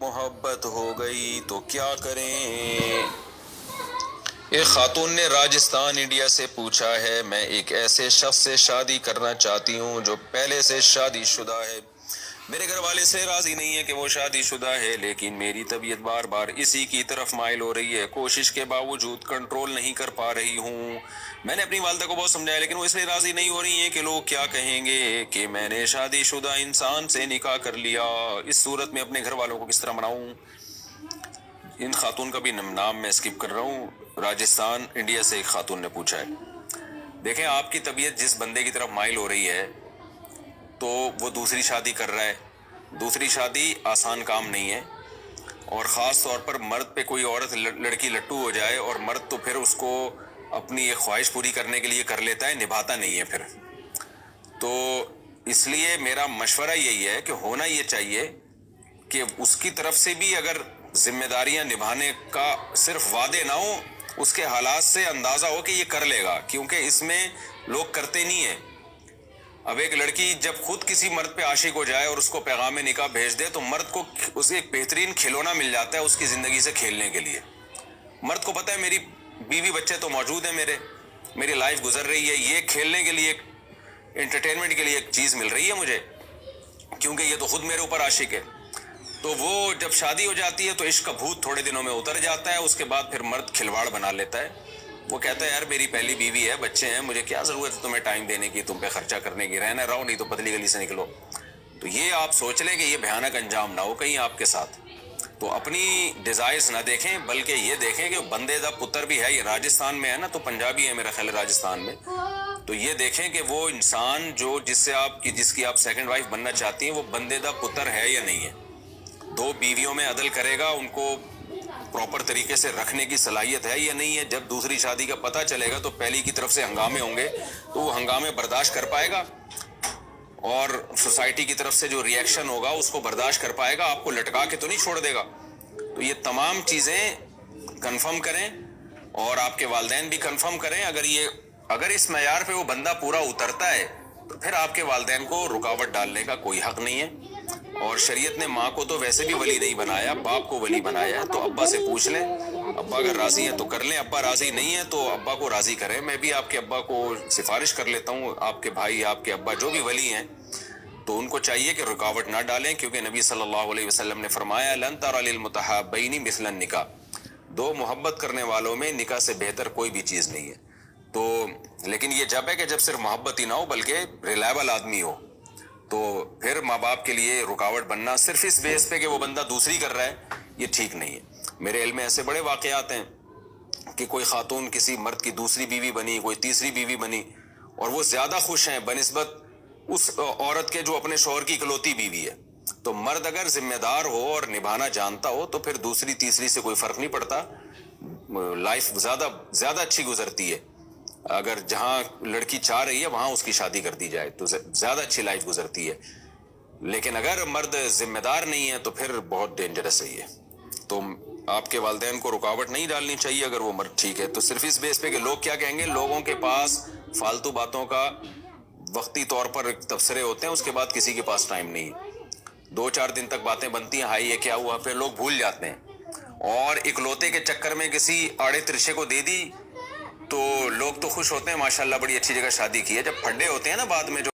محبت ہو گئی تو کیا کریں؟ ایک خاتون نے راجستھان انڈیا سے پوچھا ہے، میں ایک ایسے شخص سے شادی کرنا چاہتی ہوں جو پہلے سے شادی شدہ ہے۔ میرے گھر والے سے راضی نہیں ہے کہ وہ شادی شدہ ہے، لیکن میری طبیعت بار بار اسی کی طرف مائل ہو رہی ہے۔ کوشش کے باوجود کنٹرول نہیں کر پا رہی ہوں۔ میں نے اپنی والدہ کو بہت سمجھایا، لیکن وہ اس لیے راضی نہیں ہو رہی ہیں کہ لوگ کیا کہیں گے کہ میں نے شادی شدہ انسان سے نکاح کر لیا۔ اس صورت میں اپنے گھر والوں کو کس طرح مناؤں؟ ان خاتون کا بھی نام میں اسکپ کر رہا ہوں۔ راجستھان انڈیا سے ایک خاتون نے پوچھا ہے۔ دیکھیں، آپ کی طبیعت جس بندے کی طرف مائل ہو رہی ہے تو وہ دوسری شادی کر رہا ہے۔ دوسری شادی آسان کام نہیں ہے، اور خاص طور پر مرد پہ کوئی عورت لڑکی لٹو ہو جائے اور مرد تو پھر اس کو اپنی ایک خواہش پوری کرنے کے لیے کر لیتا ہے، نبھاتا نہیں ہے پھر۔ تو اس لیے میرا مشورہ یہی ہے کہ ہونا یہ چاہیے کہ اس کی طرف سے بھی اگر ذمہ داریاں نبھانے کا صرف وعدے نہ ہوں، اس کے حالات سے اندازہ ہو کہ یہ کر لے گا، کیونکہ اس میں لوگ کرتے نہیں ہیں۔ اب ایک لڑکی جب خود کسی مرد پہ عاشق ہو جائے اور اس کو پیغام نکاح بھیج دے تو مرد کو اسے ایک بہترین کھلونا مل جاتا ہے اس کی زندگی سے کھیلنے کے لیے۔ مرد کو پتہ ہے میری بیوی بچے تو موجود ہیں، میری لائف گزر رہی ہے، یہ کھیلنے کے لیے، انٹرٹینمنٹ کے لیے ایک چیز مل رہی ہے مجھے، کیونکہ یہ تو خود میرے اوپر عاشق ہے۔ تو وہ جب شادی ہو جاتی ہے تو عشق کا بھوت تھوڑے دنوں میں اتر جاتا ہے، اس کے بعد پھر مرد کھلواڑ بنا لیتا ہے۔ وہ کہتا ہے، یار میری پہلی بیوی ہے، بچے ہیں، مجھے کیا ضرورت ہے تمہیں ٹائم دینے کی، تم پہ خرچہ کرنے کی، رہنا رہو نہیں تو پتلی گلی سے نکلو۔ تو یہ آپ سوچ لیں کہ یہ بھیانک انجام نہ ہو کہیں آپ کے ساتھ۔ تو اپنی ڈیزائرز نہ دیکھیں، بلکہ یہ دیکھیں کہ بندے دا پتر بھی ہے، یہ راجستھان میں ہے نا، تو پنجابی ہے میرا خیال ہے راجستھان میں، تو یہ دیکھیں کہ وہ انسان جس کی آپ سیکنڈ وائف بننا چاہتی ہیں وہ بندے دا پتر ہے یا نہیں ہے۔ دو بیویوں میں عدل کرے گا، ان کو پراپر طریقے سے رکھنے کی صلاحیت ہے یا نہیں ہے۔ جب دوسری شادی کا پتہ چلے گا تو پہلی کی طرف سے ہنگامے ہوں گے تو وہ ہنگامے برداشت کر پائے گا، اور سوسائٹی کی طرف سے جو ری ایکشن ہوگا اس کو برداشت کر پائے گا، آپ کو لٹکا کے تو نہیں چھوڑ دے گا۔ تو یہ تمام چیزیں کنفرم کریں، اور آپ کے والدین بھی کنفرم کریں۔ اگر اس معیار پہ وہ بندہ پورا اترتا ہے تو پھر آپ کے والدین کو رکاوٹ ڈالنے کا کوئی حق نہیں ہے۔ اور شریعت نے ماں کو تو ویسے بھی ولی نہیں بنایا، باپ کو ولی بنایا ہے، تو ابا سے پوچھ لیں، ابا اگر راضی ہیں تو کر لیں، ابا راضی نہیں ہے تو ابا کو راضی کریں۔ میں بھی آپ کے ابا کو سفارش کر لیتا ہوں، آپ کے بھائی، آپ کے ابا جو بھی ولی ہیں تو ان کو چاہیے کہ رکاوٹ نہ ڈالیں، کیونکہ نبی صلی اللہ علیہ وسلم نے فرمایا، لن تر للمتحابین مثل النکاح، دو محبت کرنے والوں میں نکاح سے بہتر کوئی بھی چیز نہیں ہے۔ تو لیکن یہ جب ہے کہ جب صرف محبت ہی نہ ہو بلکہ ریلائبل آدمی ہو، تو پھر ماں باپ کے لیے رکاوٹ بننا صرف اس بیس پہ کہ وہ بندہ دوسری کر رہا ہے، یہ ٹھیک نہیں ہے۔ میرے علم میں ایسے بڑے واقعات ہیں کہ کوئی خاتون کسی مرد کی دوسری بیوی بنی، کوئی تیسری بیوی بنی، اور وہ زیادہ خوش ہیں بنسبت اس عورت کے جو اپنے شوہر کی اکلوتی بیوی ہے۔ تو مرد اگر ذمہ دار ہو اور نبھانا جانتا ہو تو پھر دوسری تیسری سے کوئی فرق نہیں پڑتا، لائف زیادہ اچھی گزرتی ہے۔ اگر جہاں لڑکی چاہ رہی ہے وہاں اس کی شادی کر دی جائے تو زیادہ اچھی لائف گزرتی ہے، لیکن اگر مرد ذمہ دار نہیں ہے تو پھر بہت ڈینجرس ہے یہ۔ تو آپ کے والدین کو رکاوٹ نہیں ڈالنی چاہیے اگر وہ مرد ٹھیک ہے، تو صرف اس بیس پہ کہ لوگ کیا کہیں گے۔ لوگوں کے پاس فالتو باتوں کا وقتی طور پر تبصرے ہوتے ہیں، اس کے بعد کسی کے پاس ٹائم نہیں ہے۔ 2-4 دن تک باتیں بنتی ہیں، ہائی یہ کیا ہوا، پھر لوگ بھول جاتے ہیں، اور اکلوتے کے چکر میں کسی آڑے ترشے کو دے دی تو لوگ تو خوش ہوتے ہیں، ماشاءاللہ بڑی اچھی جگہ شادی کی ہے، جب پھڈے ہوتے ہیں نا بعد میں جو